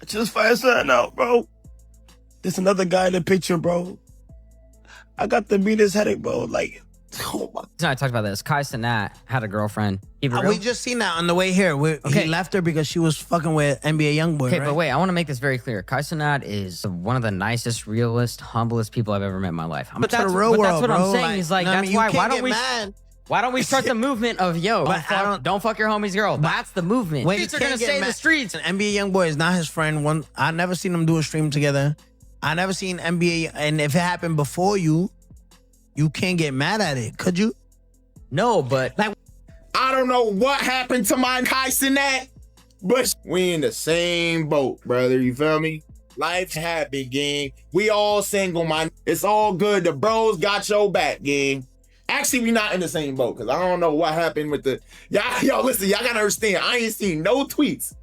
just find something out, bro. There's another guy in the picture, bro. I got the meanest headache, bro. Like, oh my. I talked about this. Cenat had a girlfriend. We just seen that on the way here. He left her because she was fucking with NBA YoungBoy. Okay, right? but wait, I want to make this very clear. Cenat is one of the nicest, realest, humblest people I've ever met in my life. But that's the real world, that's what bro. I'm saying. He's like, that's why. Why don't we start the movement of don't fuck your homie's girl? That's the movement. Streets are gonna stay in the streets. NBA YoungBoy is not his friend. I never seen them do a stream together. I never seen NBA, and if it happened before you can't get mad at it, could you? No, but like, I don't know what happened to my Cenat, but we in the same boat, brother. You feel me? Life's happy, gang. We all single, man. It's all good. The bros got your back, gang. Actually, we not in the same boat because I don't know what happened with the y'all. Listen, y'all gotta understand. I ain't seen no tweets.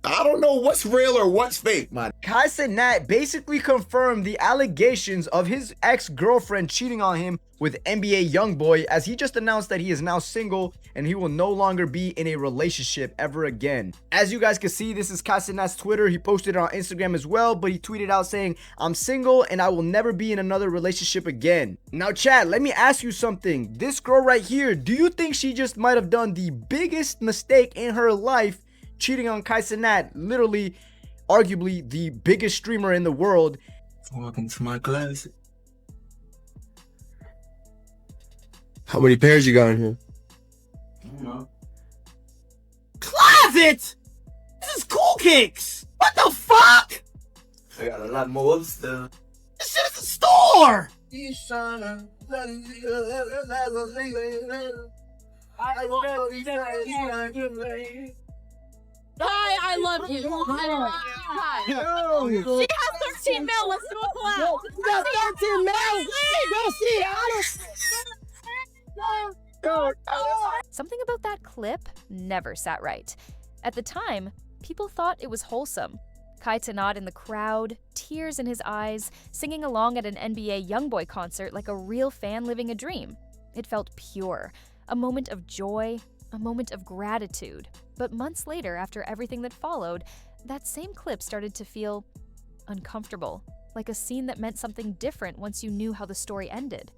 I don't know what's real or what's fake, man. Cenat basically confirmed the allegations of his ex-girlfriend cheating on him with NBA YoungBoy, as he just announced that he is now single and he will no longer be in a relationship ever again. As you guys can see, this is Cenat's Twitter. He posted it on Instagram as well, but he tweeted out saying, "I'm single and I will never be in another relationship again." Now, Chad, let me ask you something. This girl right here, do you think she just might have done the biggest mistake in her life, cheating on Cenat, literally, arguably the biggest streamer in the world? Walking to my closet. How many pairs you got in here? I don't know. Closet? This is Cool Kicks. What the fuck? I got a lot more stuff. This shit is a store. I love you. She has 13 mil. Let's do a collab. You got 13 mil? Something about that clip never sat right. At the time, people thought it was wholesome. Cenat in the crowd, tears in his eyes, singing along at an NBA YoungBoy concert like a real fan living a dream. It felt pure, a moment of joy, a moment of gratitude. But months later, after everything that followed, that same clip started to feel uncomfortable, like a scene that meant something different once you knew how the story ended.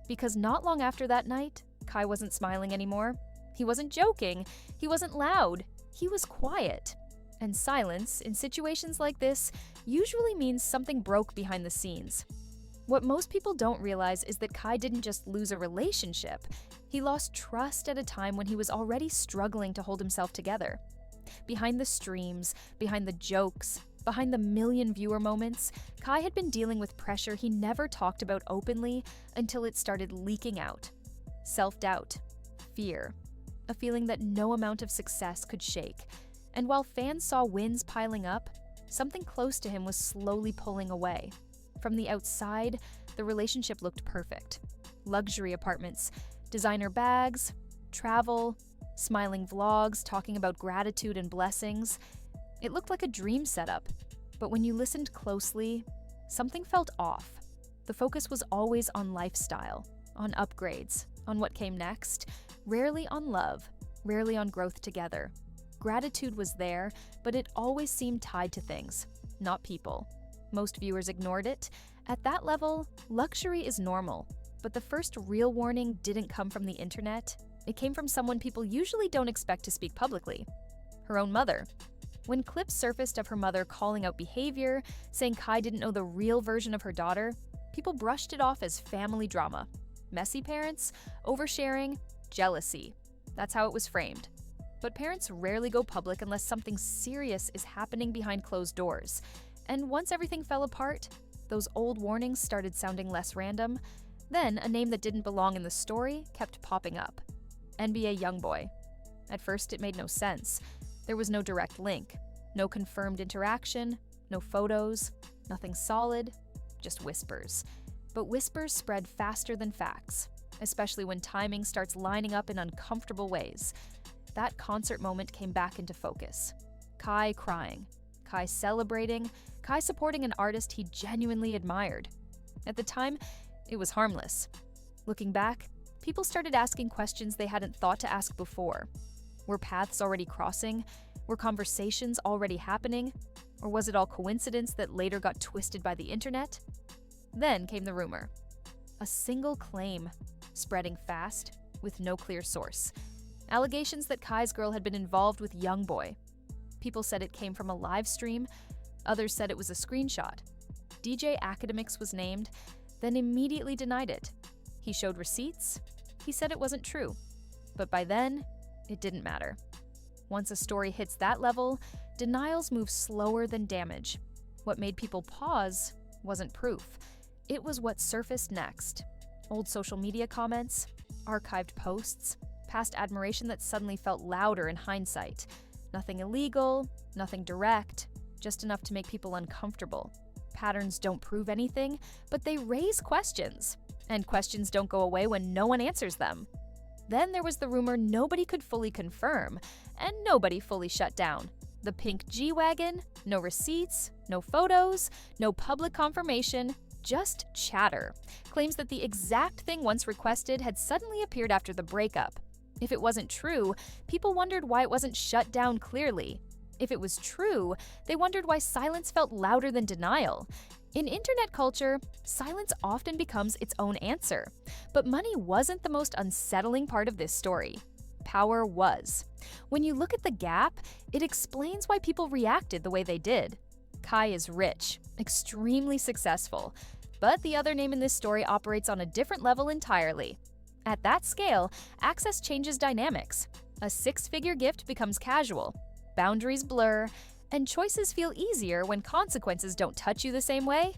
Because not long after that night, Kai wasn't smiling anymore. He wasn't joking. He wasn't loud. He was quiet. And silence, in situations like this, usually means something broke behind the scenes. What most people don't realize is that Kai didn't just lose a relationship. He lost trust at a time when he was already struggling to hold himself together. Behind the streams, behind the jokes, behind the million viewer moments, Kai had been dealing with pressure he never talked about openly until it started leaking out. Self-doubt, fear, a feeling that no amount of success could shake. And while fans saw wins piling up, something close to him was slowly pulling away. From the outside, the relationship looked perfect. Luxury apartments, designer bags, travel, smiling vlogs talking about gratitude and blessings. It looked like a dream setup. But when you listened closely, something felt off. The focus was always on lifestyle, on upgrades, on what came next, rarely on love, rarely on growth together. Gratitude was there, but it always seemed tied to things, not people. Most viewers ignored it. At that level, luxury is normal. But the first real warning didn't come from the internet. It came from someone people usually don't expect to speak publicly. Her own mother. When clips surfaced of her mother calling out behavior, saying Kai didn't know the real version of her daughter, people brushed it off as family drama. Messy parents, oversharing, jealousy. That's how it was framed. But parents rarely go public unless something serious is happening behind closed doors. And once everything fell apart, those old warnings started sounding less random. Then, a name that didn't belong in the story kept popping up. NBA YoungBoy. At first, it made no sense. There was no direct link, no confirmed interaction, no photos, nothing solid, just whispers. But whispers spread faster than facts, especially when timing starts lining up in uncomfortable ways. That concert moment came back into focus. Kai crying, Kai celebrating, Kai supporting an artist he genuinely admired. At the time, it was harmless. Looking back, people started asking questions they hadn't thought to ask before. Were paths already crossing? Were conversations already happening? Or was it all coincidence that later got twisted by the internet? Then came the rumor. A single claim, spreading fast, with no clear source. Allegations that Kai's girl had been involved with YoungBoy. People said it came from a live stream, others said it was a screenshot. DJ Academics was named, then immediately denied it. He showed receipts, he said it wasn't true. But by then, it didn't matter. Once a story hits that level, denials move slower than damage. What made people pause wasn't proof. It was what surfaced next. Old social media comments, archived posts, past admiration that suddenly felt louder in hindsight. Nothing illegal, nothing direct, just enough to make people uncomfortable. Patterns don't prove anything, but they raise questions. And questions don't go away when no one answers them. Then there was the rumor nobody could fully confirm, and nobody fully shut down. The pink G-Wagon, no receipts, no photos, no public confirmation, just chatter. Claims that the exact thing once requested had suddenly appeared after the breakup. If it wasn't true, people wondered why it wasn't shut down clearly. If it was true, they wondered why silence felt louder than denial. In internet culture, silence often becomes its own answer. But money wasn't the most unsettling part of this story. Power was. When you look at the gap, it explains why people reacted the way they did. Kai is rich, extremely successful, but the other name in this story operates on a different level entirely. At that scale, access changes dynamics. A six-figure gift becomes casual, boundaries blur, and choices feel easier when consequences don't touch you the same way.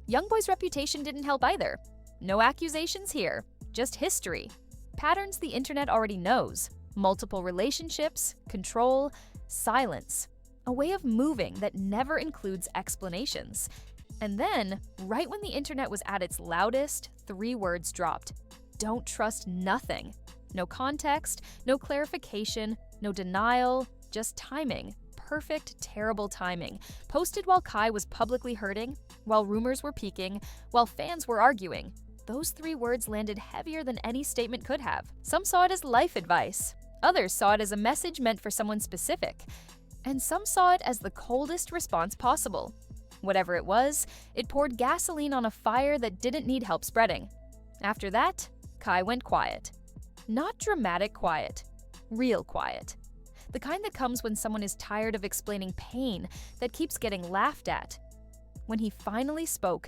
YoungBoy's reputation didn't help either. No accusations here, just history. Patterns the internet already knows. Multiple relationships, control, silence. A way of moving that never includes explanations. And then, right when the internet was at its loudest, 3 words dropped. Don't trust nothing. No context, no clarification, no denial, just timing. Perfect, terrible timing. Posted while Kai was publicly hurting, while rumors were peaking, while fans were arguing. Those 3 words landed heavier than any statement could have. Some saw it as life advice. Others saw it as a message meant for someone specific. And some saw it as the coldest response possible. Whatever it was, it poured gasoline on a fire that didn't need help spreading. After that, Kai went quiet. Not dramatic quiet, real quiet. The kind that comes when someone is tired of explaining pain that keeps getting laughed at. When he finally spoke,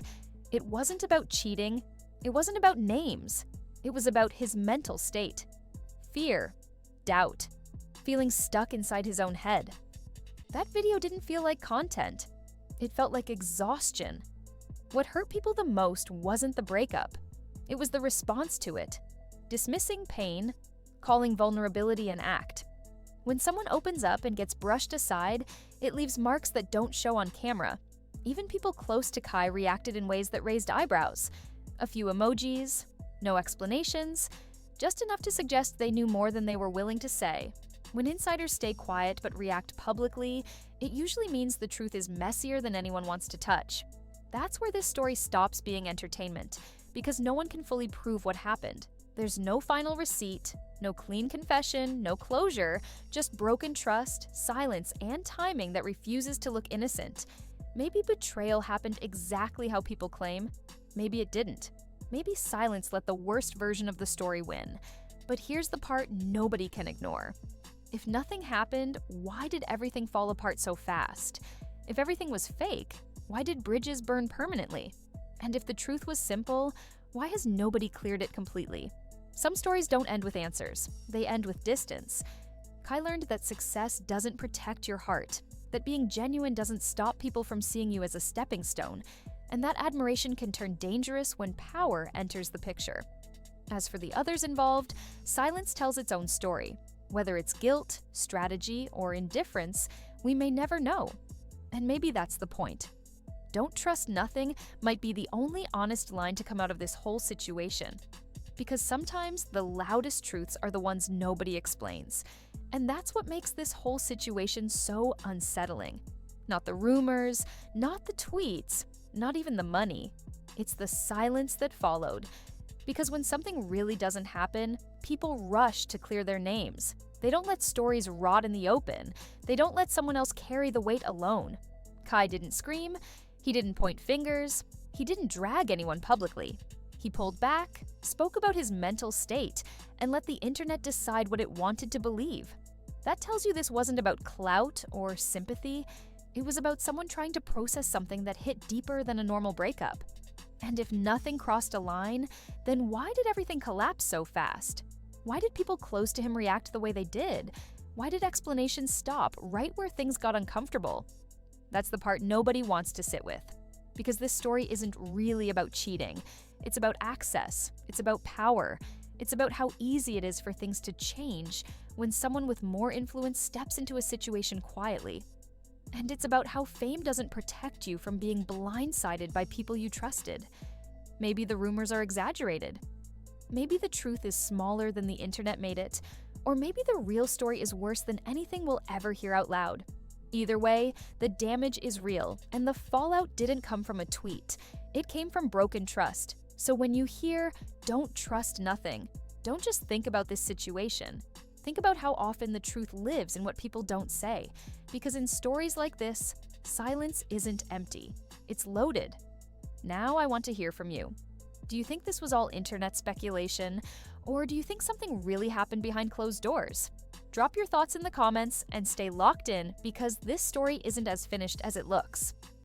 it wasn't about cheating, it wasn't about names. It was about his mental state. Fear, doubt, feeling stuck inside his own head. That video didn't feel like content. It felt like exhaustion. What hurt people the most wasn't the breakup. It was the response to it. Dismissing pain, calling vulnerability an act. When someone opens up and gets brushed aside, it leaves marks that don't show on camera. Even people close to Kai reacted in ways that raised eyebrows. A few emojis, no explanations, just enough to suggest they knew more than they were willing to say. When insiders stay quiet but react publicly, it usually means the truth is messier than anyone wants to touch. That's where this story stops being entertainment, because no one can fully prove what happened. There's no final receipt, no clean confession, no closure, just broken trust, silence, and timing that refuses to look innocent. Maybe betrayal happened exactly how people claim. Maybe it didn't. Maybe silence let the worst version of the story win. But here's the part nobody can ignore. If nothing happened, why did everything fall apart so fast? If everything was fake, why did bridges burn permanently? And if the truth was simple, why has nobody cleared it completely? Some stories don't end with answers. They end with distance. Kai learned that success doesn't protect your heart, that being genuine doesn't stop people from seeing you as a stepping stone, and that admiration can turn dangerous when power enters the picture. As for the others involved, silence tells its own story. Whether it's guilt, strategy, or indifference, we may never know. And maybe that's the point. Don't trust nothing might be the only honest line to come out of this whole situation. Because sometimes the loudest truths are the ones nobody explains. And that's what makes this whole situation so unsettling. Not the rumors, not the tweets, not even the money. It's the silence that followed. Because when something really doesn't happen, people rush to clear their names. They don't let stories rot in the open. They don't let someone else carry the weight alone. Kai didn't scream. He didn't point fingers. He didn't drag anyone publicly. He pulled back, spoke about his mental state, and let the internet decide what it wanted to believe. That tells you this wasn't about clout or sympathy. It was about someone trying to process something that hit deeper than a normal breakup. And if nothing crossed a line, then why did everything collapse so fast? Why did people close to him react the way they did? Why did explanations stop right where things got uncomfortable? That's the part nobody wants to sit with. Because this story isn't really about cheating. It's about access. It's about power. It's about how easy it is for things to change when someone with more influence steps into a situation quietly. And it's about how fame doesn't protect you from being blindsided by people you trusted. Maybe the rumors are exaggerated. Maybe the truth is smaller than the internet made it. Or maybe the real story is worse than anything we'll ever hear out loud. Either way, the damage is real, and the fallout didn't come from a tweet. It came from broken trust. So when you hear, "Don't trust nothing," don't just think about this situation. Think about how often the truth lives in what people don't say. Because in stories like this, silence isn't empty. It's loaded. Now I want to hear from you. Do you think this was all internet speculation? Or do you think something really happened behind closed doors? Drop your thoughts in the comments and stay locked in because this story isn't as finished as it looks.